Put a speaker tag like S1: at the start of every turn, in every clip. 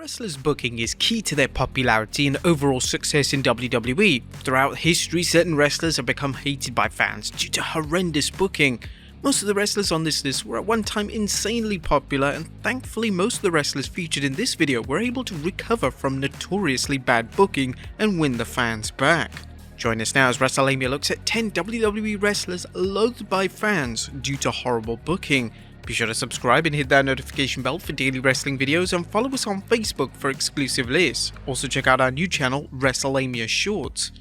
S1: wrestlers' booking is key to their popularity and overall success in WWE. Throughout history, certain wrestlers have become hated by fans due to horrendous booking. Most of the wrestlers on this list were at one time insanely popular, and thankfully most of the wrestlers featured in this video were able to recover from notoriously bad booking and win the fans back. Join us now as Wrestlelamia looks at 10 WWE wrestlers loathed by fans due to horrible booking. Be sure to subscribe and hit that notification bell for daily wrestling videos, and follow us on Facebook for exclusive lists. Also check out our new channel, Wrestlelamia Shorts.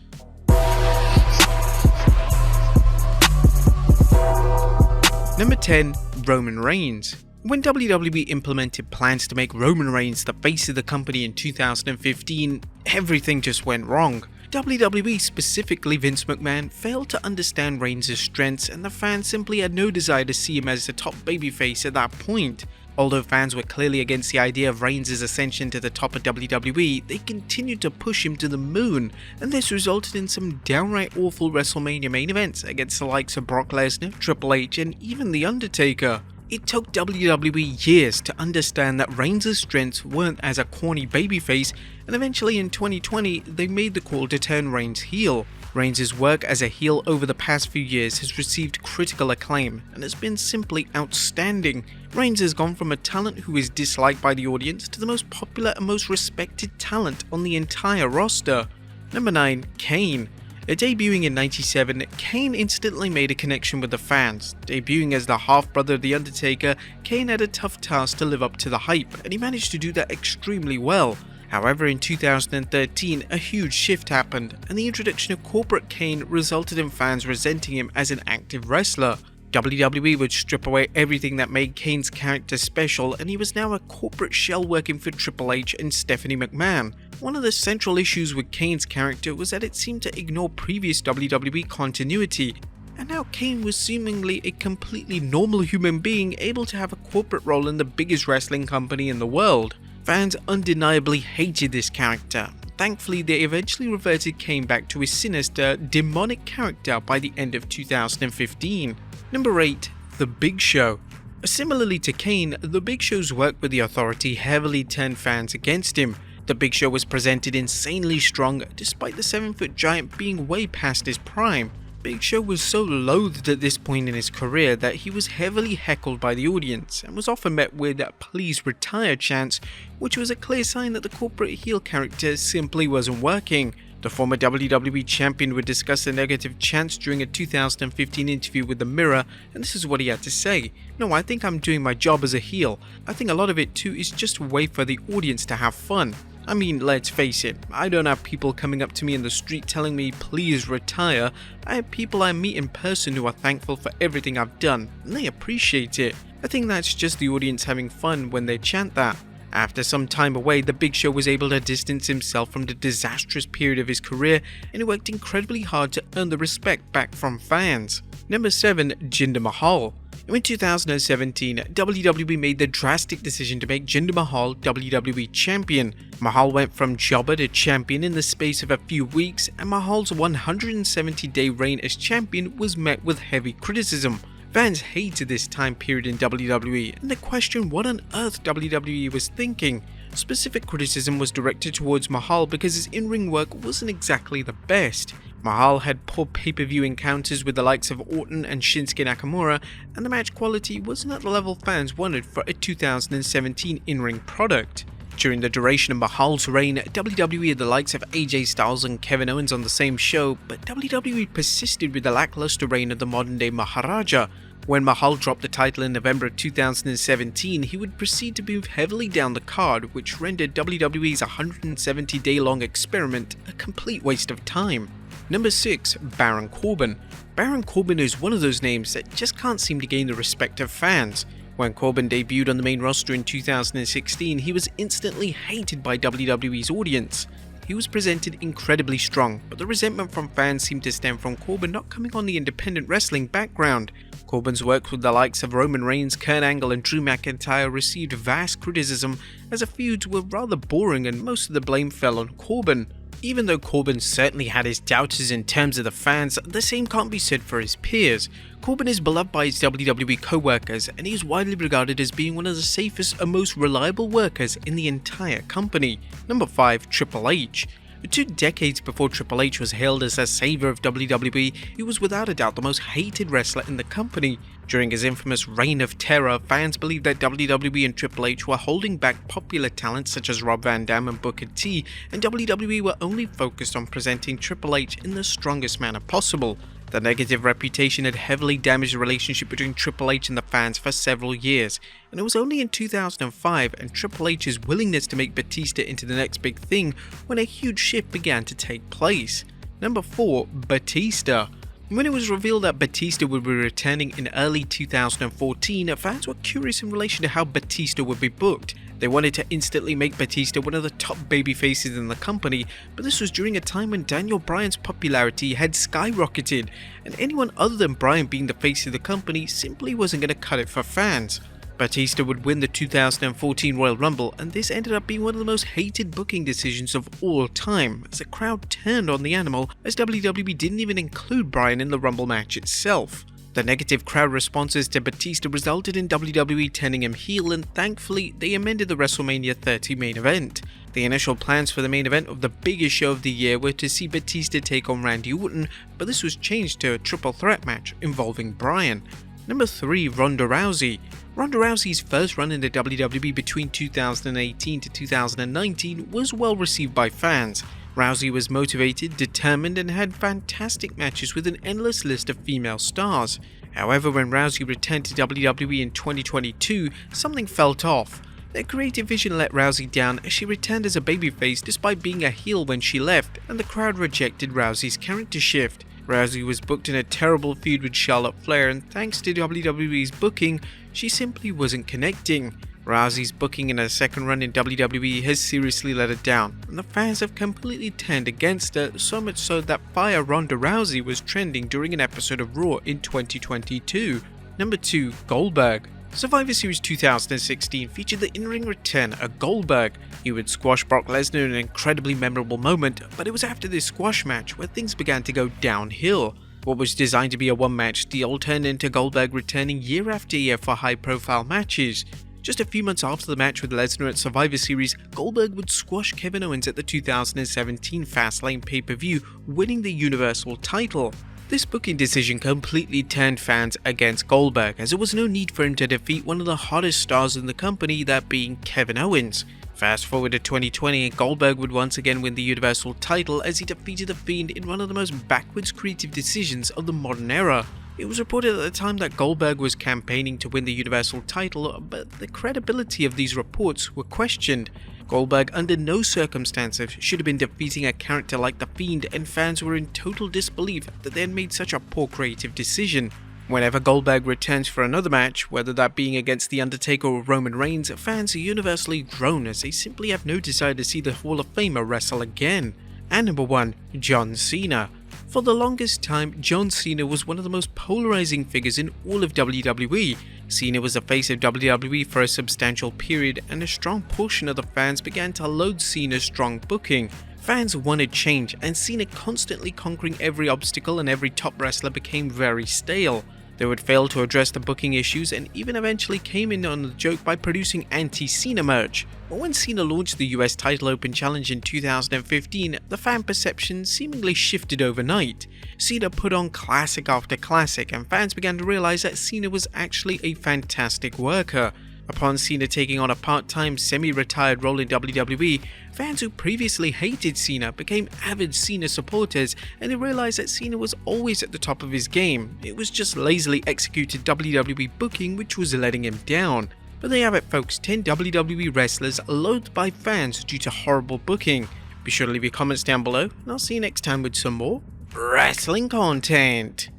S1: Number 10. Roman Reigns. When WWE implemented plans to make Roman Reigns the face of the company in 2015, everything just went wrong. WWE, specifically Vince McMahon, failed to understand Reigns' strengths, and the fans simply had no desire to see him as the top babyface at that point. Although fans were clearly against the idea of Reigns' ascension to the top of WWE, they continued to push him to the moon, and this resulted in some downright awful WrestleMania main events against the likes of Brock Lesnar, Triple H, and even The Undertaker. It took WWE years to understand that Reigns' strengths weren't as a corny babyface, and eventually in 2020 they made the call to turn Reigns heel. Reigns' work as a heel over the past few years has received critical acclaim and has been simply outstanding. Reigns has gone from a talent who is disliked by the audience to the most popular and most respected talent on the entire roster. Number 9. Kane. Debuting in '97, Kane instantly made a connection with the fans. Debuting as the half-brother of The Undertaker, Kane had a tough task to live up to the hype, and he managed to do that extremely well. However, in 2013, a huge shift happened, and the introduction of Corporate Kane resulted in fans resenting him as an active wrestler. WWE would strip away everything that made Kane's character special, and he was now a corporate shell working for Triple H and Stephanie McMahon. One of the central issues with Kane's character was that it seemed to ignore previous WWE continuity, and now Kane was seemingly a completely normal human being able to have a corporate role in the biggest wrestling company in the world. Fans undeniably hated this character. Thankfully, they eventually reverted Kane back to his sinister, demonic character by the end of 2015. Number 8. The Big Show. Similarly to Kane, The Big Show's work with the Authority heavily turned fans against him. The Big Show was presented insanely strong, despite the 7-foot giant being way past his prime. Big Show was so loathed at this point in his career that he was heavily heckled by the audience, and was often met with "please retire" chants, which was a clear sign that the corporate heel character simply wasn't working. The former WWE champion would discuss the negative chants during a 2015 interview with The Mirror, and this is what he had to say. "No, I think I'm doing my job as a heel. I think a lot of it too is just a way for the audience to have fun. I mean, let's face it, I don't have people coming up to me in the street telling me please retire. I have people I meet in person who are thankful for everything I've done, and they appreciate it. I think that's just the audience having fun when they chant that." After some time away, The Big Show was able to distance himself from the disastrous period of his career, and he worked incredibly hard to earn the respect back from fans. Number 7. Jinder Mahal. In 2017, WWE made the drastic decision to make Jinder Mahal WWE Champion. Mahal went from jobber to champion in the space of a few weeks, and Mahal's 170-day reign as champion was met with heavy criticism. Fans hated this time period in WWE, and they questioned what on earth WWE was thinking. Specific criticism was directed towards Mahal because his in-ring work wasn't exactly the best. Mahal had poor pay-per-view encounters with the likes of Orton and Shinsuke Nakamura, and the match quality wasn't at the level fans wanted for a 2017 in-ring product. During the duration of Mahal's reign, WWE had the likes of AJ Styles and Kevin Owens on the same show, but WWE persisted with the lackluster reign of the modern-day Maharaja. When Mahal dropped the title in November of 2017, he would proceed to move heavily down the card, which rendered WWE's 170-day-long experiment a complete waste of time. Number 6. Baron Corbin. Baron Corbin is one of those names that just can't seem to gain the respect of fans. When Corbin debuted on the main roster in 2016, he was instantly hated by WWE's audience. He was presented incredibly strong, but the resentment from fans seemed to stem from Corbin not coming on the independent wrestling background. Corbin's work with the likes of Roman Reigns, Kurt Angle and Drew McIntyre received vast criticism, as the feuds were rather boring and most of the blame fell on Corbin. Even though Corbin certainly had his doubters in terms of the fans, the same can't be said for his peers. Corbin is beloved by his WWE co-workers, and he is widely regarded as being one of the safest and most reliable workers in the entire company. Number 5. Triple H. 2 decades before Triple H was hailed as a savior of WWE, he was without a doubt the most hated wrestler in the company. During his infamous reign of terror, fans believed that WWE and Triple H were holding back popular talent such as Rob Van Dam and Booker T, and WWE were only focused on presenting Triple H in the strongest manner possible. The negative reputation had heavily damaged the relationship between Triple H and the fans for several years, and it was only in 2005 and Triple H's willingness to make Batista into the next big thing when a huge shift began to take place. Number 4. Batista. When it was revealed that Batista would be returning in early 2014, fans were curious in relation to how Batista would be booked. They wanted to instantly make Batista one of the top babyfaces in the company, but this was during a time when Daniel Bryan's popularity had skyrocketed, and anyone other than Bryan being the face of the company simply wasn't going to cut it for fans. Batista would win the 2014 Royal Rumble, and this ended up being one of the most hated booking decisions of all time, as the crowd turned on the animal, as WWE didn't even include Bryan in the Rumble match itself. The negative crowd responses to Batista resulted in WWE turning him heel, and thankfully they amended the WrestleMania 30 main event. The initial plans for the main event of the biggest show of the year were to see Batista take on Randy Orton, but this was changed to a triple threat match involving Bryan. Number 3. Ronda Rousey. Ronda Rousey's first run in the WWE between 2018 to 2019 was well received by fans. Rousey was motivated, determined, and had fantastic matches with an endless list of female stars. However, when Rousey returned to WWE in 2022, something felt off. Their creative vision let Rousey down as she returned as a babyface despite being a heel when she left, and the crowd rejected Rousey's character shift. Rousey was booked in a terrible feud with Charlotte Flair, and thanks to WWE's booking, she simply wasn't connecting. Rousey's booking in her second run in WWE has seriously let her down, and the fans have completely turned against her, so much so that Fire Ronda Rousey was trending during an episode of Raw in 2022. Number 2. Goldberg. Survivor Series 2016 featured the in-ring return of Goldberg. He would squash Brock Lesnar in an incredibly memorable moment, but it was after this squash match where things began to go downhill. What was designed to be a one-match deal turned into Goldberg returning year after year for high-profile matches. Just a few months after the match with Lesnar at Survivor Series, Goldberg would squash Kevin Owens at the 2017 Fastlane pay-per-view, winning the Universal title. This booking decision completely turned fans against Goldberg, as there was no need for him to defeat one of the hottest stars in the company, that being Kevin Owens. Fast forward to 2020, and Goldberg would once again win the Universal title as he defeated The Fiend in one of the most backwards creative decisions of the modern era. It was reported at the time that Goldberg was campaigning to win the Universal title, but the credibility of these reports were questioned. Goldberg under no circumstances should have been defeating a character like The Fiend, and fans were in total disbelief that they had made such a poor creative decision. Whenever Goldberg returns for another match, whether that being against The Undertaker or Roman Reigns, fans are universally groan as they simply have no desire to see the Hall of Famer wrestle again. And number 1. John Cena. For the longest time, John Cena was one of the most polarizing figures in all of WWE. Cena was the face of WWE for a substantial period, and a strong portion of the fans began to loathe Cena's strong booking. Fans wanted change, and Cena constantly conquering every obstacle and every top wrestler became very stale. They would fail to address the booking issues, and even eventually came in on the joke by producing anti-Cena merch. But when Cena launched the US Title Open Challenge in 2015, the fan perception seemingly shifted overnight. Cena put on classic after classic, and fans began to realize that Cena was actually a fantastic worker. Upon Cena taking on a part-time, semi-retired role in WWE, fans who previously hated Cena became avid Cena supporters, and they realized that Cena was always at the top of his game. It was just lazily executed WWE booking which was letting him down. But there you have it, folks, 10 WWE wrestlers loathed by fans due to horrible booking. Be sure to leave your comments down below, and I'll see you next time with some more wrestling content.